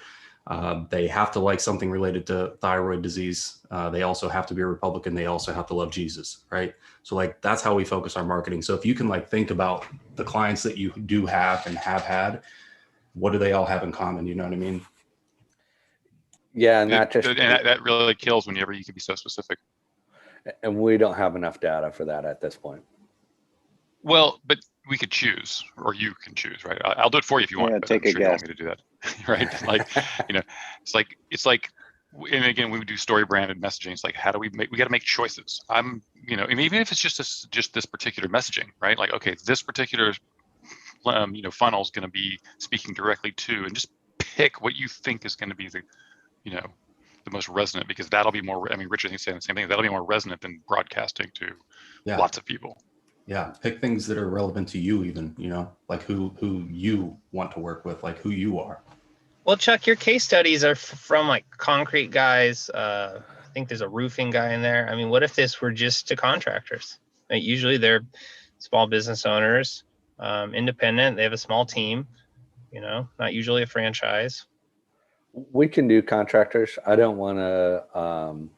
They have to like something related to thyroid disease. They also have to be a Republican. They also have to love Jesus, right? So like that's how we focus our marketing. So if you can like think about the clients that you do have and have had, what do they all have in common? You know what I mean? Yeah, and that just that really kills whenever you can be so specific. and we don't have enough data for that at this point. Well, but we could choose, or you can choose, right? I'll do it for you if you want. Yeah, But take I'm a sure you don't guess. want me to do that, right? Like, you know, it's like, and again, when we do story branded messaging, it's like, how do we make? We got to make choices. You know, and even if it's just this particular messaging, right? Like, okay, this particular, funnel is going to be speaking directly to, and just pick what you think is going to be the, the most resonant, because that'll be more. I mean, Richard thinks saying the same thing. That'll be more resonant than broadcasting to lots of people. Yeah, pick things that are relevant to you, even, like who you want to work with, like who you are. Well, Chuck, your case studies are from like concrete guys. I think there's a roofing guy in there. I mean, what if this were just to contractors? Usually they're small business owners, independent. They have a small team, not usually a franchise. We can do contractors. I don't want to.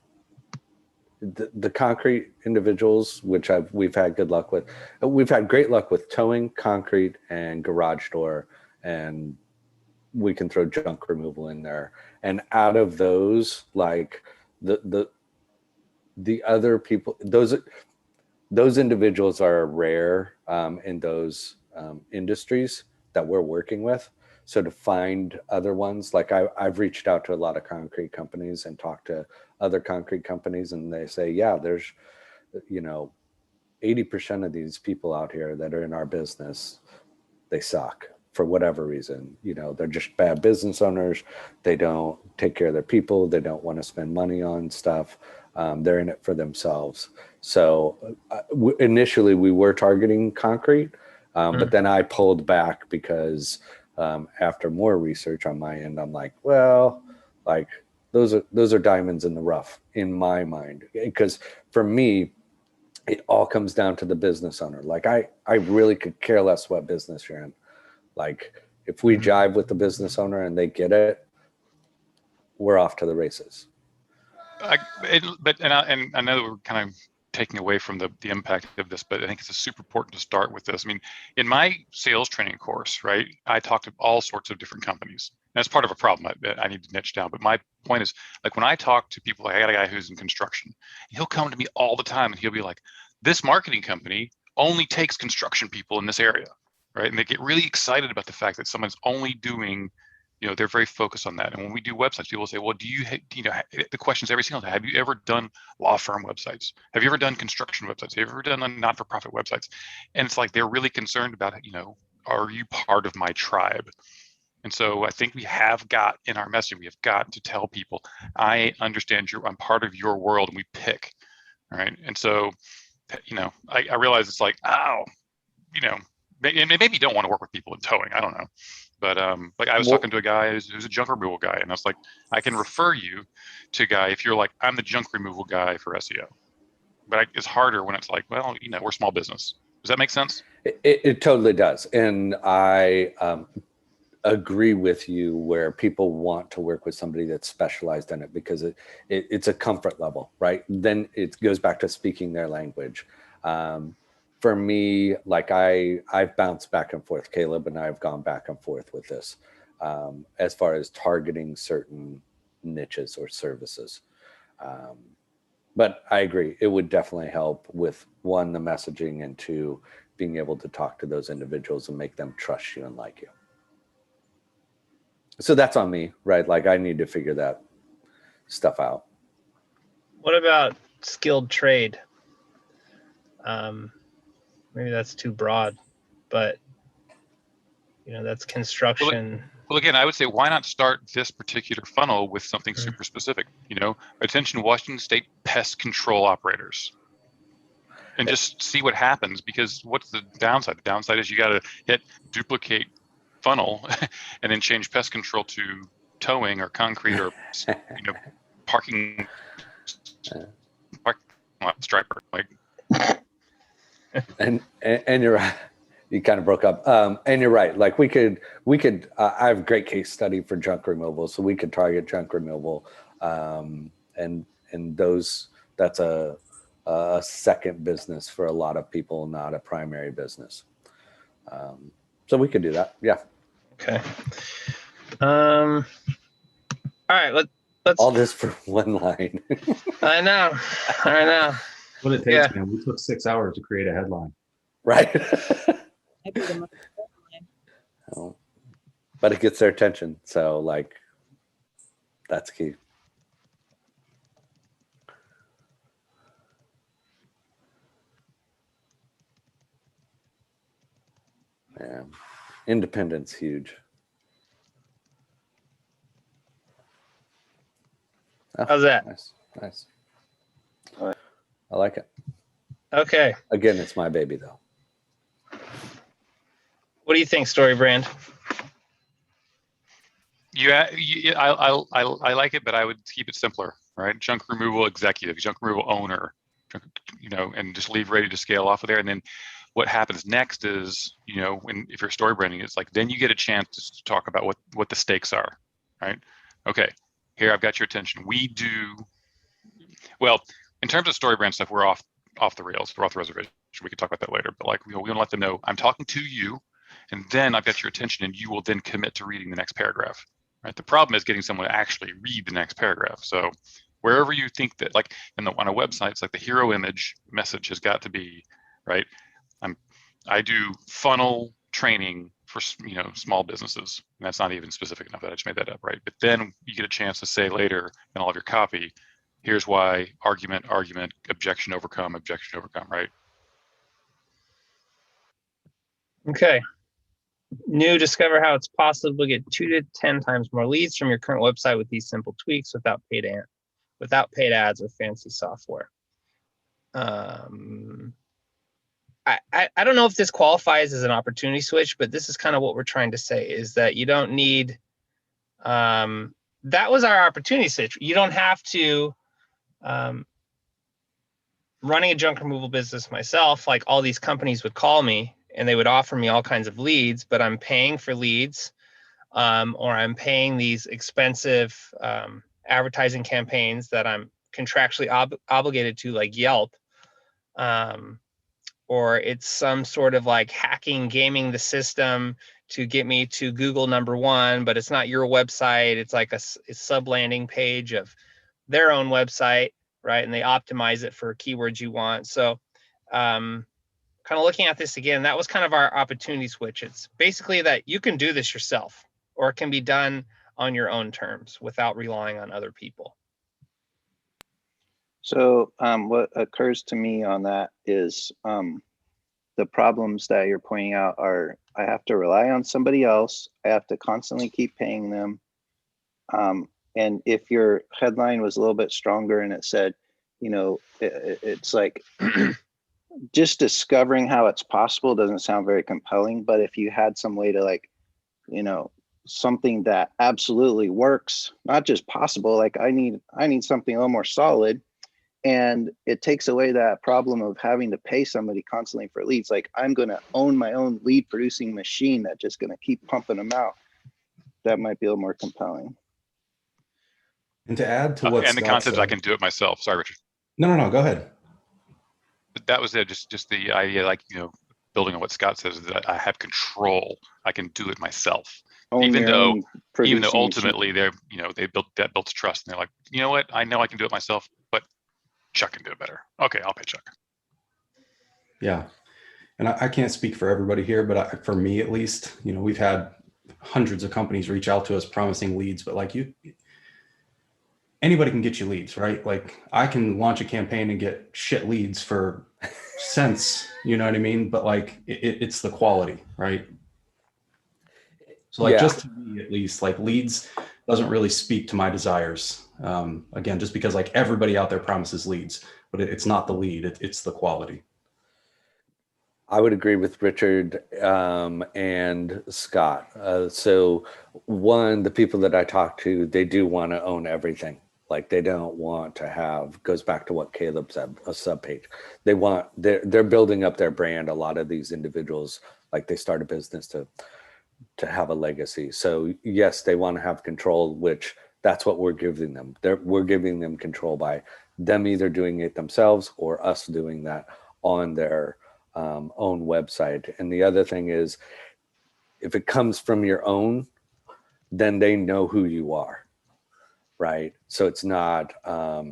The concrete individuals, which we've had good luck with. We've had great luck with towing, concrete, and garage door, and we can throw junk removal in there. And out of those, like the other people, those individuals are rare in those industries that we're working with. So to find other ones, like I've reached out to a lot of concrete companies and talked to other concrete companies, and they say, yeah, there's, 80% of these people out here that are in our business, they suck for whatever reason. They're just bad business owners. They don't take care of their people. They don't want to spend money on stuff. They're in it for themselves. So initially we were targeting concrete, but then I pulled back because after more research on my end, I'm like, well, like those are diamonds in the rough in my mind, because for me, it all comes down to the business owner. Like I really could care less what business you're in. Like if we jive with the business owner and they get it, we're off to the races. I know we're kind of taking away from the impact of this, but I think it's super important to start with this. I mean, in my sales training course, right, I talk to all sorts of different companies. And that's part of a problem I need to niche down. But my point is, like when I talk to people, like I got a guy who's in construction, he'll come to me all the time and he'll be like, this marketing company only takes construction people in this area, right? And they get really excited about the fact that someone's only doing, they're very focused on that. And when we do websites, people say, well, the questions every single day, have you ever done law firm websites? Have you ever done construction websites? Have you ever done not-for-profit websites? And it's like, they're really concerned about, are you part of my tribe? And so I think we have got in our messaging, we have got to tell people, I understand I'm part of your world, and we pick, right? And so, I realize it's like, maybe you don't want to work with people in towing. I don't know. But like I was talking to a guy who's a junk removal guy, and I was like, I can refer you to a guy if you're like, I'm the junk removal guy for SEO. But it's harder when it's like, well, we're small business. Does that make sense? It totally does. And agree with you where people want to work with somebody that's specialized in it because it's a comfort level, right? Then it goes back to speaking their language. For me, like I've bounced back and forth. Caleb and I have gone back and forth with this as far as targeting certain niches or services. But I agree, it would definitely help with one, the messaging, and two, being able to talk to those individuals and make them trust you and like you. So that's on me, right? Like I need to figure that stuff out. What about skilled trade? Maybe that's too broad, but that's construction. Well, again, I would say why not start this particular funnel with something super specific? Attention Washington State pest control operators, and just see what happens. Because what's the downside? The downside is you got to hit duplicate funnel and then change pest control to towing or concrete or parking lot striper. Like, and you're right. You kind of broke up. And you're right. Like we could. I have a great case study for junk removal, so we could target junk removal, and those. That's a second business for a lot of people, not a primary business. So we could do that. Yeah. Okay. All right. Let's. All this for one line. I know. What it takes, man. We took 6 hours to create a headline. Right. I'd be the most Oh, but it gets their attention. So like, that's key. Yeah. Independence huge. Oh, How's that? Nice. All right. I like it. Okay. Again, it's my baby though. What do you think, Story Brand? I like it, but I would keep it simpler, right? Junk removal executive, junk removal owner, and just leave ready to scale off of there. And then what happens next is, if you're story branding, it's like, then you get a chance to talk about what the stakes are, right? Okay, here I've got your attention. Well, in terms of story brand stuff, we're off the rails. We're off the reservation. We could talk about that later, but like, we want to let them know I'm talking to you, and then I've got your attention, and you will then commit to reading the next paragraph, right? The problem is getting someone to actually read the next paragraph. So wherever you think that, like on a website, it's like the hero image message has got to be, right? I do funnel training for small businesses, and that's not even specific enough that I just made that up, right? But then you get a chance to say later in all of your copy, here's why argument, objection, overcome, right? Okay. New, discover how it's possible to get 2 to 10 times more leads from your current website with these simple tweaks without paid ads or fancy software. I don't know if this qualifies as an opportunity switch, but this is kind of what we're trying to say, is that you don't need, that was our opportunity switch. You don't have to, running a junk removal business myself, like all these companies would call me and they would offer me all kinds of leads, but I'm paying for leads, or I'm paying these expensive advertising campaigns that I'm contractually obligated to, like Yelp, or it's some sort of like hacking, gaming the system to get me to Google #1, but it's not your website. It's like a sub landing page of their own website, right? And they optimize it for keywords you want. So kind of looking at this again, that was kind of our opportunity switch. It's basically that you can do this yourself, or it can be done on your own terms without relying on other people. So what occurs to me on that is the problems that you're pointing out are, I have to rely on somebody else. I have to constantly keep paying them. And if your headline was a little bit stronger and it said, it's like just discovering how it's possible doesn't sound very compelling. But if you had some way to something that absolutely works, not just possible, like I need something a little more solid. And it takes away that problem of having to pay somebody constantly for leads. Like I'm going to own my own lead producing machine that's just going to keep pumping them out. that might be a little more compelling. And to add to what and the Scott concept, I said, can do it myself. Sorry, Richard. no, go ahead. But that was it. Just the idea, like, building on what Scott says, is that I have control. I can do it myself. Own Even your though own producing machine. ultimately they built trust, and they're like, you know what? I know I can do it myself, but Chuck can do it better. Okay, I'll pay Chuck. Yeah. And I can't speak for everybody here, but for me at least, we've had hundreds of companies reach out to us promising leads, but like anybody can get you leads, right? Like I can launch a campaign and get shit leads for cents, you know what I mean? But like it's the quality, right? So like just to me at least, like leads doesn't really speak to my desires. Again, just because like everybody out there promises leads, but it's not the lead, it's the quality. I would agree with Richard and Scott. So one, the people that I talk to, they do want to own everything. Like they don't want to have, goes back to what Caleb said, a subpage. They're building up their brand. A lot of these individuals, like they start a business to have a legacy. So yes, they want to have control, which that's what we're giving them. We're giving them control by them either doing it themselves or us doing that on their own website. And the other thing is, if it comes from your own, then they know who you are, right? So it's not a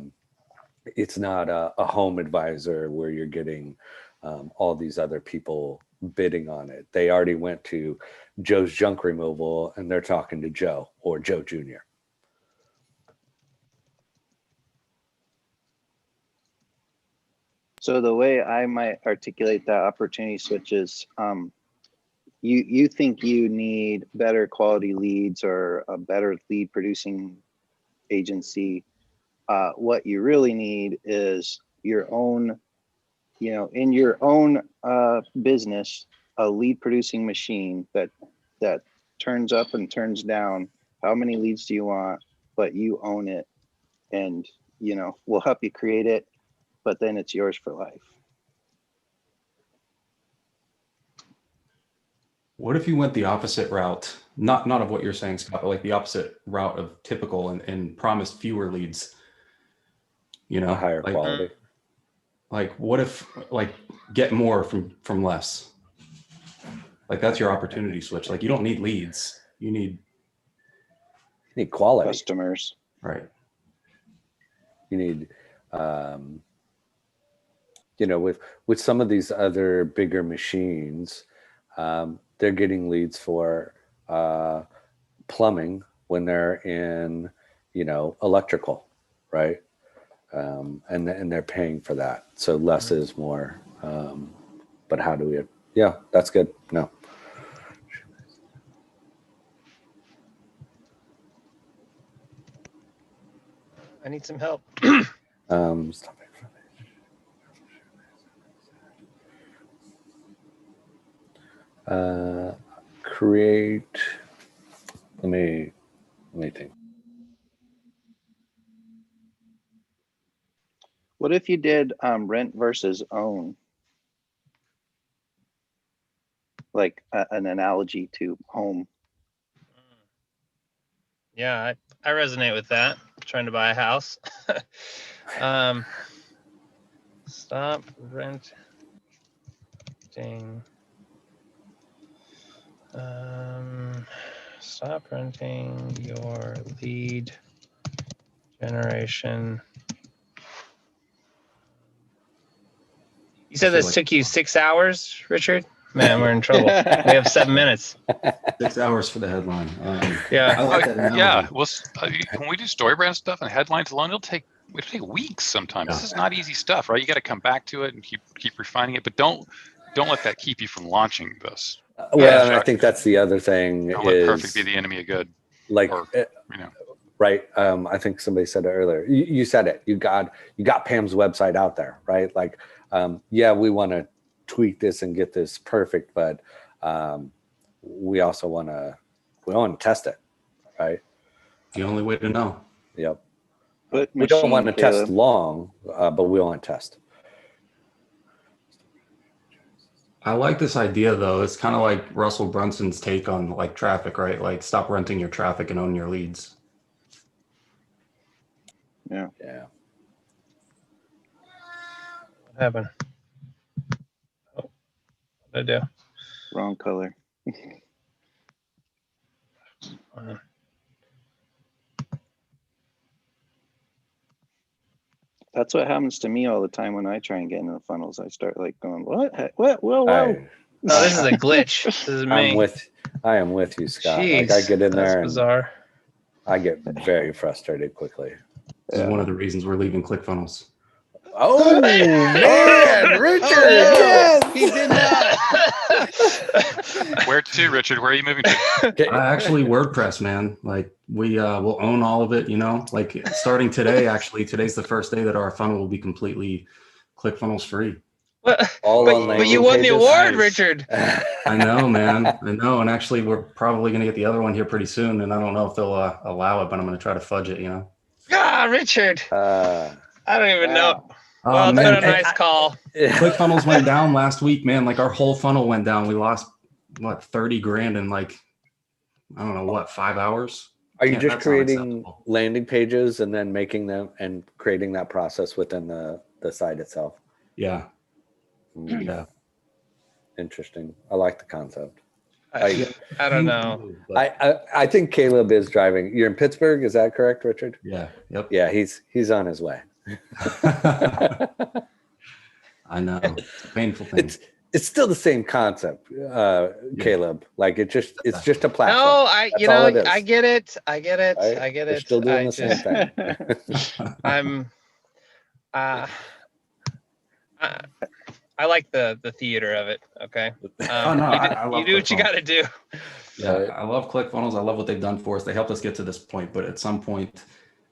home advisor where you're getting all these other people bidding on it. They already went to Joe's Junk Removal and they're talking to Joe or Joe Jr. So the way I might articulate that opportunity switch is, you think you need better quality leads or a better lead producing agency. What you really need is your own, in your own business, a lead producing machine that turns up and turns down. How many leads do you want? But you own it, and we'll help you create it, but then it's yours for life. What if you went the opposite route? Not of what you're saying, Scott, but like the opposite route of typical and promised fewer leads. A higher like, quality. Like what if like get more from less? Like that's your opportunity switch. Like you don't need leads. You need quality. Customers. Right. You need with some of these other bigger machines, they're getting leads for plumbing when they're in, electrical, right? And they're paying for that. So less is more. But how do we? Yeah, that's good. No. I need some help. Stop it. Create. Let me think. What if you did rent versus own? Like an analogy to home. Yeah, I resonate with that. Trying to buy a house. Stop renting. Stop renting your lead generation. You said this took you 6 hours, Richard? Man, we're in trouble. We have 7 minutes. 6 hours for the headline. Yeah. I like that analogy. Yeah. Well, when we do story brand stuff and headlines alone, it'll take weeks sometimes. Yeah. This is not easy stuff, right? You got to come back to it and keep refining it, but don't let that keep you from launching this. And I think that's the other thing. Don't let perfect be the enemy of good. Like, right. I think somebody said it earlier. You said it. You got Pam's website out there, right? Like, we want to tweak this and get this perfect, but we also want to test it, right? The only way to know. Yep. We don't want to test long, but we want to test. I like this idea though. It's kind of like Russell Brunson's take on like traffic, right? Like stop renting your traffic and own your leads. Yeah. Yeah. What happened? Oh, what did I do? Wrong color. Uh, That's what happens to me all the time when I try and get into the funnels. I start like going, what, whoa. I, No, this is a glitch. This is me. I am with you, Scott. Jeez, like I get in that's there and bizarre. I get very frustrated quickly. This is one of the reasons we're leaving ClickFunnels. Oh man, Richard! Oh, he did not. Where to, Richard? Where are you moving to? Actually, WordPress, man. Like we will own all of it. You know, like starting today. Actually, today's the first day that our funnel will be completely ClickFunnels free. All on But you landing won the pages? award, Nice. Richard. I know, man. I know. And actually, we're probably going to get the other one here pretty soon. And I don't know if they'll allow it, but I'm going to try to fudge it. You know. Ah, Richard. I don't even know. Oh, Well, it's man. been a nice call. ClickFunnels went down last week, man. Like our whole funnel went down. We lost what 30 grand in like I don't know what 5 hours. Are you just That's creating unacceptable. landing pages and then making them and creating that process within the site itself? Yeah. Hmm, Yeah. interesting. I like the concept. I don't know. I think Caleb is driving. You're in Pittsburgh, is that correct, Richard? Yeah. Yep. Yeah, he's on his way. I know. It's a painful thing. It's still the same concept, Caleb. Like it's just a platform. No, That's all it is. I get it. I get it. Right? I get They're it. still doing I the same thing. I'm I like the theater of it. Okay. Oh, no, I love you do what you ClickFunnels. got to do. Yeah, I love ClickFunnels. I love what they've done for us. They helped us get to this point, but at some point,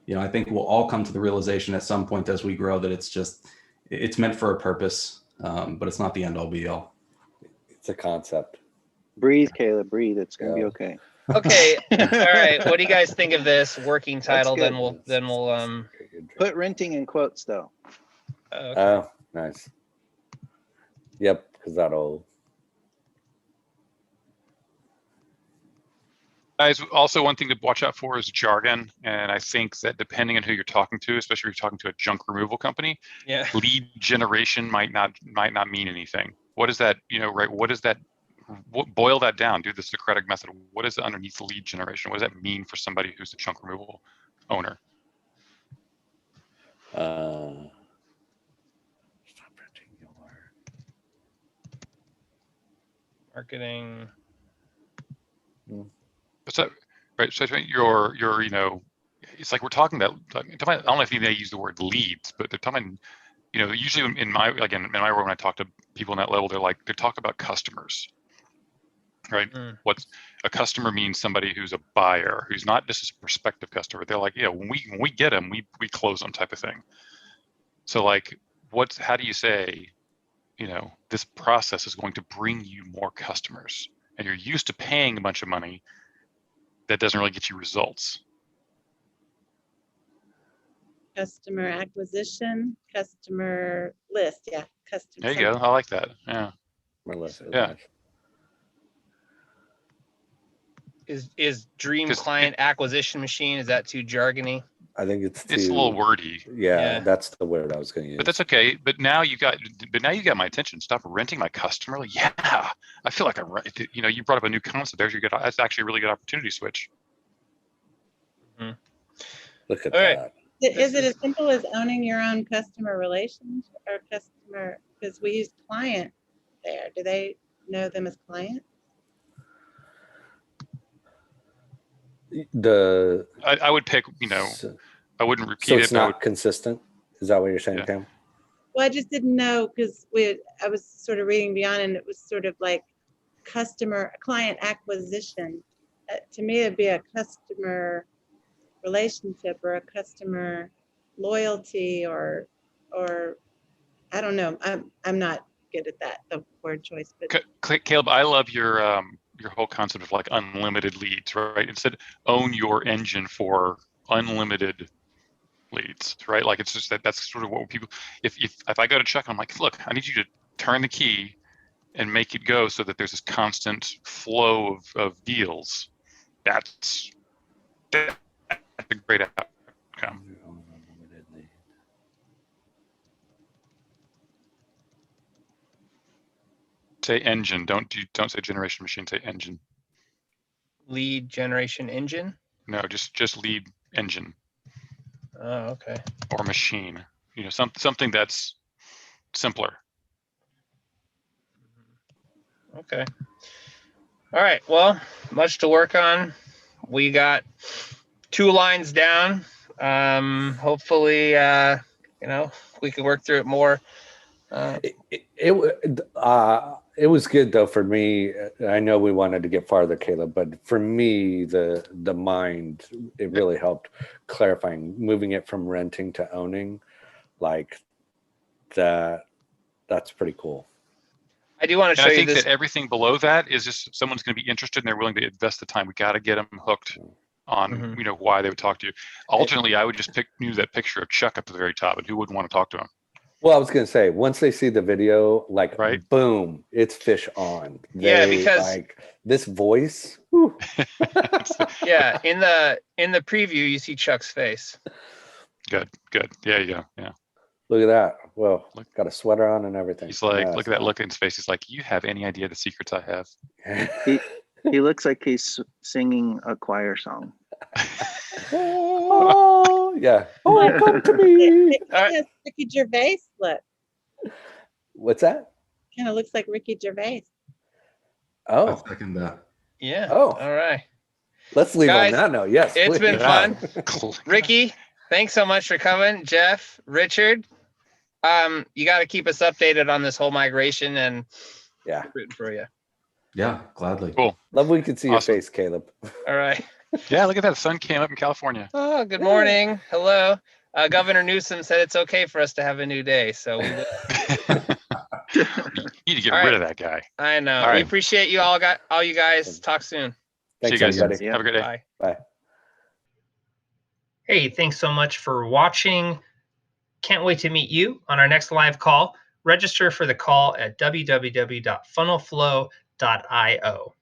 you know, I think we'll all come to the realization at some point as we grow that it's meant for a purpose, but it's not the end all be all. It's a concept. Breathe, Caleb, breathe. It's gonna be Yeah. okay. Okay. All right. What do you guys think of this working title? good. Then we'll Put renting in quotes though. okay. Oh, nice. Yep, because that'll. Guys, also one thing to watch out for is jargon, and I think that depending on who you're talking to, especially if you're talking to a junk removal company, Yeah. lead generation might not mean anything. What is that? You know, right? What is that? Boil that down. Do the Socratic method. What is underneath lead generation? What does that mean for somebody who's a junk removal owner? Stop printing your. Marketing. What's that? Right. So you're you know, it's like we're talking about. I don't know if they use the word leads, but they're talking. You know, usually in my world, when I talk to people on that level, they talk about customers. Right. What's a customer means somebody who's a buyer, who's not just a prospective customer. They're like, yeah, when we get them, we close them type of thing. So like, how do you say, you know, this process is going to bring you more customers, and you're used to paying a bunch of money that doesn't really get you results. Customer acquisition, customer list. Yeah. There you go. I like that. Yeah. Yeah. Is dream client acquisition machine, is that too jargony? I think it's a little wordy. Yeah, that's the word I was going to use. But that's okay. But now you got my attention. Stop renting my customer. Like, yeah, I feel like you know, you brought up a new concept. That's actually a really good opportunity switch. Mm-hmm. Look at All that. right. Is it as simple as owning your own customer relations or customer? Because we use client there. Do they know them as clients? I would pick, you know, I wouldn't repeat so it. it's not consistent. Is that what you're saying, Pam? Well, I just didn't know because I was sort of reading beyond, and it was sort of like client acquisition. To me, it'd be a customer relationship or a customer loyalty or I don't know. I'm not good at that, the word choice. But Caleb, I love your whole concept of like unlimited leads, right? Instead, own your engine for unlimited leads, right? Like it's just that's sort of what people. If I go to Chuck, I'm like, look, I need you to turn the key and make it go so that there's this constant flow of deals, that's a great outcome. Say engine. Don't say generation machine. Say engine. Lead generation engine. No, just lead engine Oh, okay. or machine. Something that's simpler. Okay. All right. Well, much to work on. We got 2 lines down. Hopefully, we can work through it more. It was good though for me. I know we wanted to get farther, Caleb, but for me, the mind, it really helped clarifying, moving it from renting to owning, like that. That's pretty cool. I do want to show I you think this. that everything below that is just someone's going to be interested and they're willing to invest the time. We got to get them hooked on why they would talk to you. Ultimately, I would just use that picture of Chuck up at the very top, and who wouldn't want to talk to him? Well, I was going to say, once they see the video, like, right? Boom, it's fish on. Yeah, because like this voice. Whew. Yeah, in the preview, you see Chuck's face. Good. Yeah, you go. Yeah. Look at that. Well, got a sweater on and everything. He's like, look at that look in his face. He's like, you have any idea the secrets I have? He looks like he's singing a choir song. Oh, yeah. Oh, come to me. It kind of Ricky Gervais look. What's that? Kind of looks like Ricky Gervais. Oh, I second that. Yeah. Oh. All right. Let's leave Guys, on that note. Yes. It's been fun. Yeah. Ricky, thanks so much for coming. Jeff, Richard, you got to keep us updated on this whole migration, and Yeah, rooting for you. Yeah, gladly. Cool. love we can see Awesome. your face, Caleb. All right. Yeah, look at that. The sun came up in California. Oh, good morning. Hello. Governor Newsom said it's okay for us to have a new day, so we will. You need to get All rid right. of that guy. I know. All We right. appreciate you all. You guys. Talk soon. Thanks, See you guys. everybody. Have a great day. Bye. Bye. Hey, thanks so much for watching. Can't wait to meet you on our next live call. Register for the call at www.funnelflow.io.